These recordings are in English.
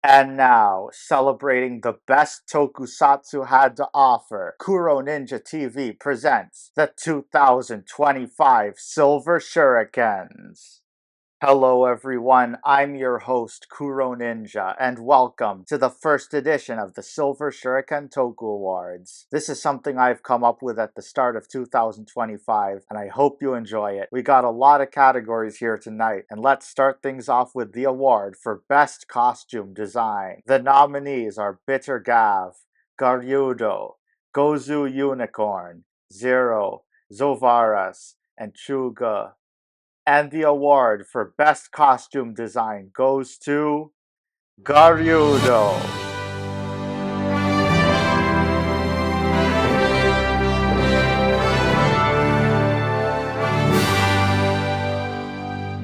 And now, celebrating the best tokusatsu had to offer, Kuroninja TV presents the 2025 Silver Shurikens. Hello everyone, I'm your host Kuroninja, and welcome to the first edition of the Silver Shuriken Toku Awards. This is something I've come up with at the start of 2025, and I hope you enjoy it. We got a lot of categories here tonight, and let's start things off with the award for Best Costume Design. The nominees are Bitter Gav, Garyudo, Gozu Unicorn, Zero, Zovaras, and Chuga. And the award for Best Costume Design goes to Garyudo.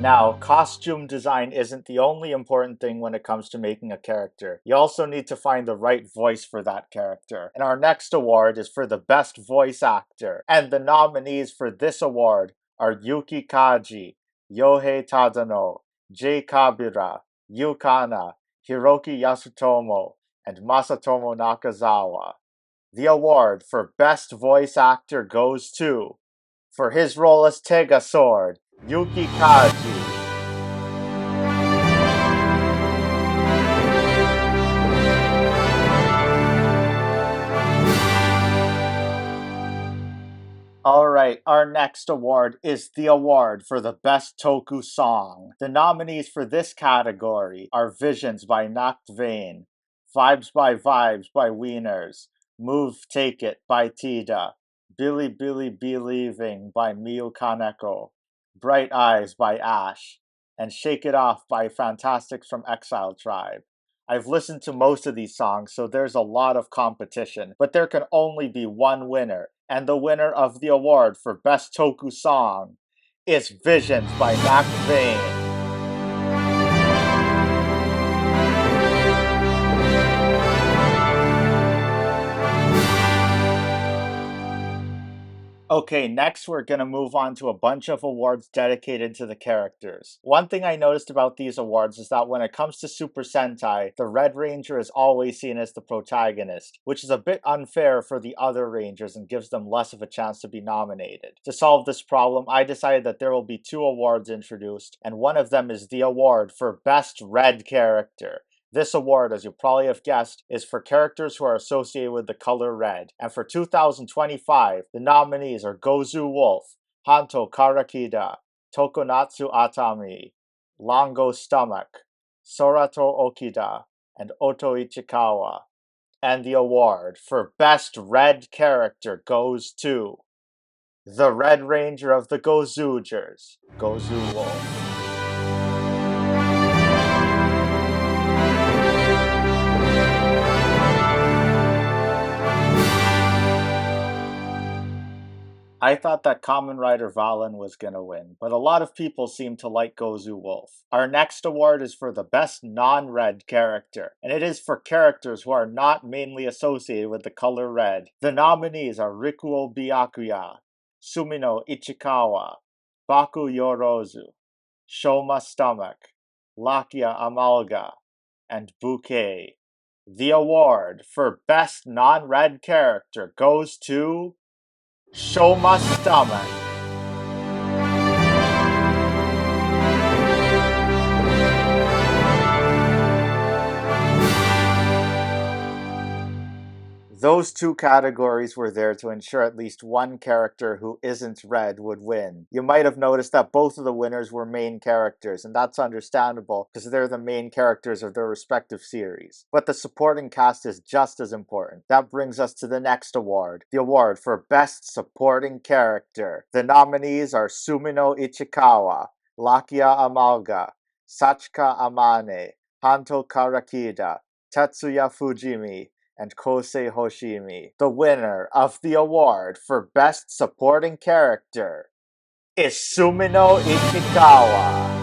Now, costume design isn't the only important thing when it comes to making a character. You also need to find the right voice for that character. And our next award is for the Best Voice Actor. And the nominees for this award are Yuki Kaji, Yohei Tadano, Jay Kabira, Yukana, Hiroki Yasutomo, and Masatomo Nakazawa. The award for Best Voice Actor goes to, for his role as Tega Sword, Yuki Kaji. Alright, our next award is the award for the Best Toku Song. The nominees for this category are Visions by Nacht Vane, Vibes by Wieners, Move Take It by Tida, Billy Billy Believing by Miyu Kaneko, Bright Eyes by Ash, and Shake It Off by Fantastics from Exile Tribe. I've listened to most of these songs, so there's a lot of competition, but there can only be one winner, and the winner of the award for Best Toku Song is Visions by Nacht Vane. Okay, next we're gonna move on to a bunch of awards dedicated to the characters. One thing I noticed about these awards is that when it comes to Super Sentai, the Red Ranger is always seen as the protagonist, which is a bit unfair for the other Rangers and gives them less of a chance to be nominated. To solve this problem, I decided that there will be two awards introduced, and one of them is the award for Best Red Character. This award, as you probably have guessed, is for characters who are associated with the color red. And for 2025, the nominees are Gozu Wolf, Hanto Karakida, Tokonatsu Atami, Longo Stomach, Sorato Okida, and Oto Ichikawa. And the award for Best Red Character goes to the Red Ranger of the Gozugers, Gozu Wolf. I thought that Kamen Rider Valen was gonna win, but a lot of people seem to like Gozu Wolf. Our next award is for the best non-red character, and it is for characters who are not mainly associated with the color red. The nominees are Rikuo Byakuya, Sumino Ichikawa, Baku Yorozu, Shoma Stomach, Lakia Amalga, and Bouquet. The award for best non-red character goes to Shoma Stomach. Those two categories were there to ensure at least one character who isn't red would win. You might have noticed that both of the winners were main characters, and that's understandable because they're the main characters of their respective series. But the supporting cast is just as important. That brings us to the next award, the award for Best Supporting Character. The nominees are Sumino Ichikawa, Lakia Amalga, Sachika Amane, Hanto Karakida, Tetsuya Fujimi, and Kosei Hoshimi. The winner of the award for Best Supporting Character is Sumino Ichikawa.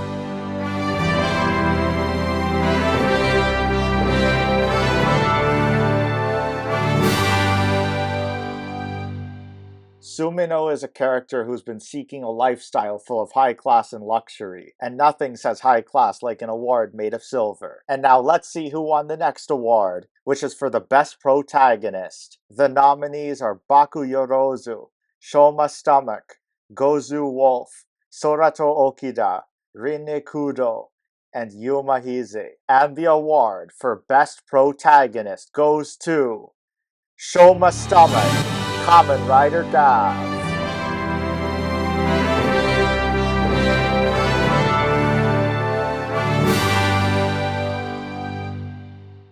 Sumino is a character who's been seeking a lifestyle full of high class and luxury, and nothing says high class like an award made of silver. And now let's see who won the next award, which is for the best protagonist. The nominees are Baku Yorozu, Shoma Stomach, Gozu Wolf, Sorato Okida, Rinne Kudo, and Yuma Hize. And the award for best protagonist goes to Shoma Stomach, Kamen Rider Gav.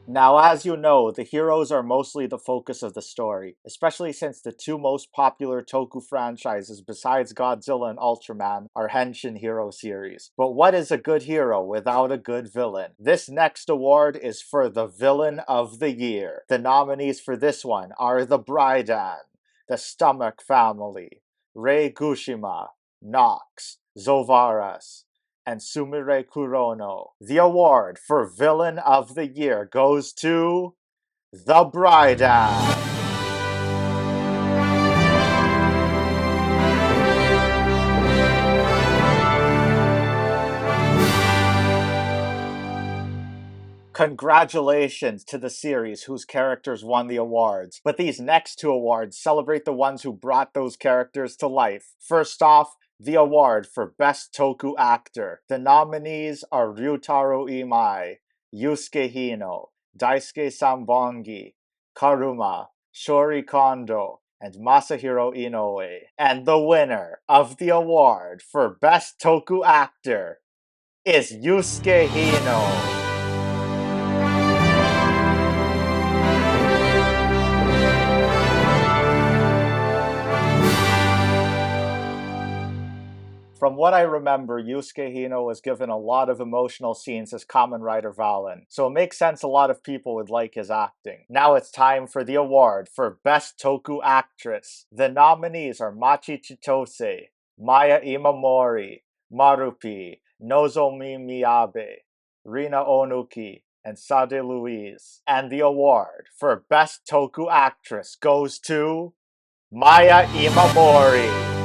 Now, as you know, the heroes are mostly the focus of the story, especially since the two most popular Toku franchises besides Godzilla and Ultraman are Henshin Hero series. But what is a good hero without a good villain? This next award is for the Villain of the Year. The nominees for this one are the Bridan, the Stomach Family, Rei Gushima, Nox, Zovaras, and Sumire Kurono. The award for Villain of the Year goes to the Bridan. Congratulations to the series whose characters won the awards, but these next two awards celebrate the ones who brought those characters to life. First off, the award for Best Toku Actor. The nominees are Ryutaro Imai, Yusuke Hino, Daisuke Sambongi, Karuma, Shori Kondo, and Masahiro Inoue. And the winner of the award for Best Toku Actor is Yusuke Hino. From what I remember, Yusuke Hino was given a lot of emotional scenes as Kamen Rider Valen, so it makes sense a lot of people would like his acting. Now it's time for the award for Best Toku Actress. The nominees are Machi Chitose, Maya Imamori, Marupi, Nozomi Miyabe, Rina Onuki, and Sade Louise. And the award for Best Toku Actress goes to Maya Imamori.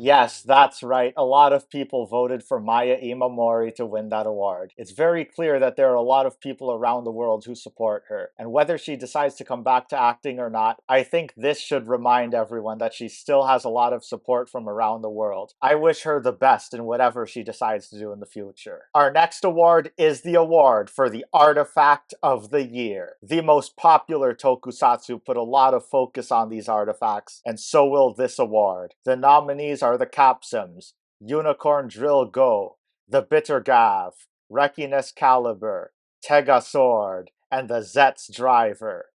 Yes, that's right. A lot of people voted for Maya Imamori to win that award. It's very clear that there are a lot of people around the world who support her. And whether she decides to come back to acting or not, I think this should remind everyone that she still has a lot of support from around the world. I wish her the best in whatever she decides to do in the future. Our next award is the award for the Artifact of the Year. The most popular tokusatsu put a lot of focus on these artifacts, and so will this award. The nominees are the Capsims, Unicorn Drill Go, the Bitter Gav, Rekiness Caliber, Tega Sword, and the Zet's Driver.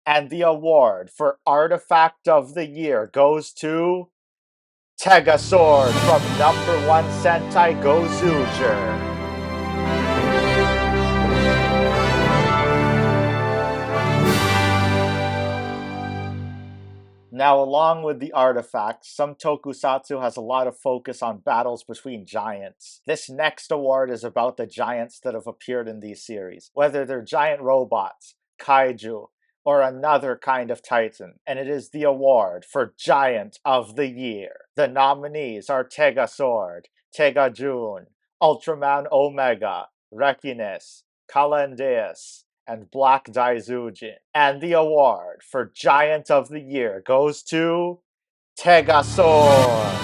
And the award for Artifact of the Year goes to Tega Sword from #1 Sentai Gozuger. Now, along with the artifacts, some tokusatsu has a lot of focus on battles between giants. This next award is about the giants that have appeared in these series, whether they're giant robots, kaiju, or another kind of titan, and it is the award for Giant of the Year. The nominees are Tega Sword, Tega Jun, Ultraman Omega, Rekiness, Kalendeus, and Black Daizujin. And the award for Giant of the Year goes to Tega Sword.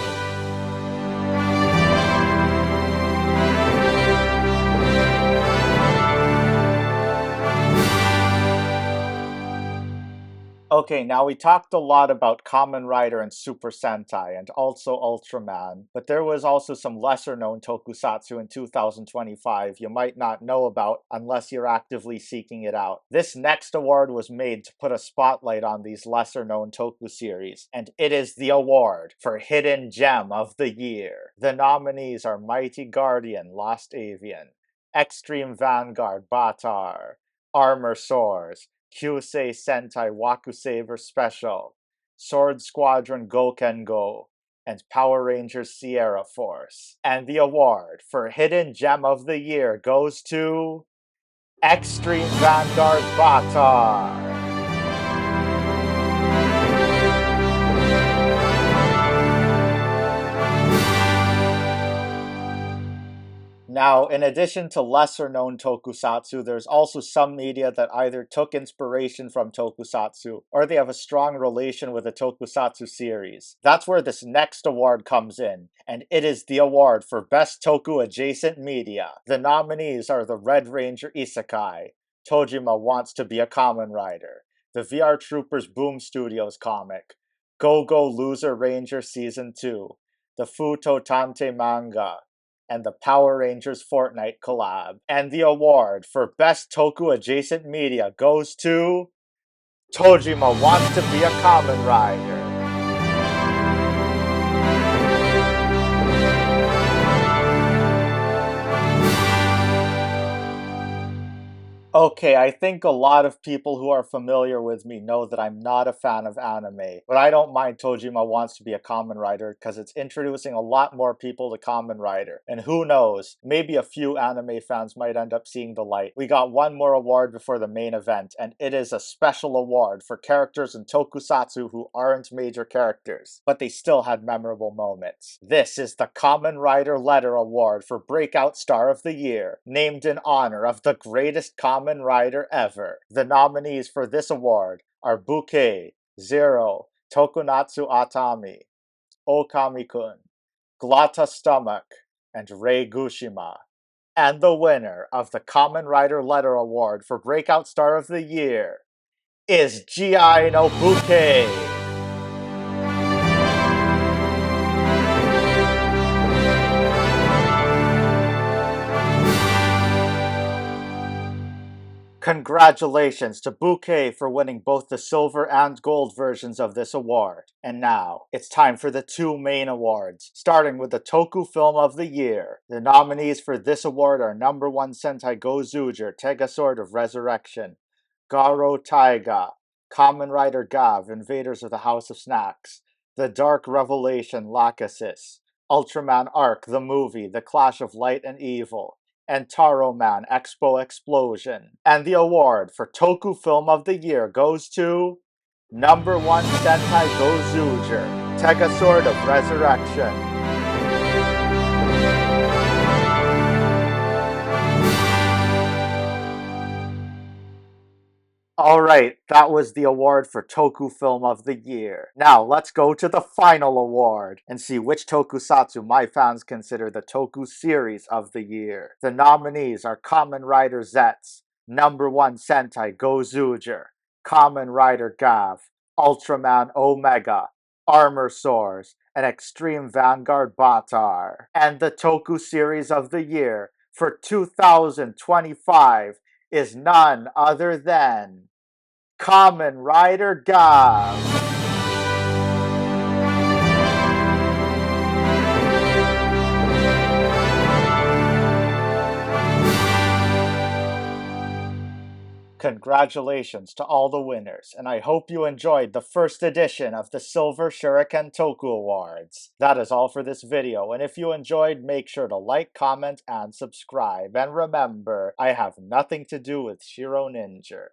Okay, now we talked a lot about Kamen Rider and Super Sentai, and also Ultraman, but there was also some lesser-known tokusatsu in 2025 you might not know about unless you're actively seeking it out. This next award was made to put a spotlight on these lesser-known toku series, and it is the award for Hidden Gem of the Year. The nominees are Mighty Guardian, Lost Avian, Extreme Vanguard, Batar, Armor Soars, Kyusei Sentai Waku Saver Special, Sword Squadron Goken Go, and Power Rangers Sierra Force. And the award for Hidden Gem of the Year goes to Extreme Vanguard Batar. Now, in addition to lesser-known tokusatsu, there's also some media that either took inspiration from tokusatsu, or they have a strong relation with a tokusatsu series. That's where this next award comes in, and it is the award for Best Toku-Adjacent Media. The nominees are the Red Ranger Isekai, Tojima Wants to Be a Kamen Rider, the VR Troopers Boom Studios comic, Go Go Loser Ranger Season 2, the Futo Tante manga, and the Power Rangers Fortnite collab. And the award for Best Toku Adjacent Media goes to Tojima Wants to Be a Kamen Rider. Okay, I think a lot of people who are familiar with me know that I'm not a fan of anime, but I don't mind Tojima Wants to Be a Kamen Rider because it's introducing a lot more people to Kamen Rider. And who knows, maybe a few anime fans might end up seeing the light. We got one more award before the main event, and it is a special award for characters in tokusatsu who aren't major characters, but they still had memorable moments. This is the Kamen Rider Letter Award for Breakout Star of the Year, named in honor of the greatest Kamen Rider ever. The nominees for this award are Bouquet, Zero, Tokunatsu Atami, Okami-kun, Glotta Stomach, and Rei Gushima. And the winner of the Kamen Rider Letter Award for Breakout Star of the Year is G.I. no Bouquet. Congratulations to Bouquet for winning both the silver and gold versions of this award. And now, it's time for the two main awards, starting with the Toku Film of the Year. The nominees for this award are number 1 Sentai Gozuger, Tegasword of Resurrection, Garo Taiga, Kamen Rider Gav, Invaders of the House of Snacks, The Dark Revelation, Lachesis, Ultraman Arc, the movie, The Clash of Light and Evil, and Taro Man Expo Explosion. And the award for Toku Film of the Year goes to number 1 Sentai Gozuger, Tegasword of Resurrection. Alright, that was the award for Toku Film of the Year. Now, let's go to the final award and see which tokusatsu my fans consider the Toku Series of the Year. The nominees are Kamen Rider Zets, number 1 Sentai Gozuger, Kamen Rider Gav, Ultraman Omega, Armor Soars, and Extreme Vanguard Batar. And the Toku Series of the Year for 2025 is none other than Kamen Rider Gav. Congratulations to all the winners, and I hope you enjoyed the first edition of the Silver Shuriken Toku Awards. That is all for this video, and if you enjoyed, make sure to like, comment, and subscribe. And remember, I have nothing to do with Kuroninja.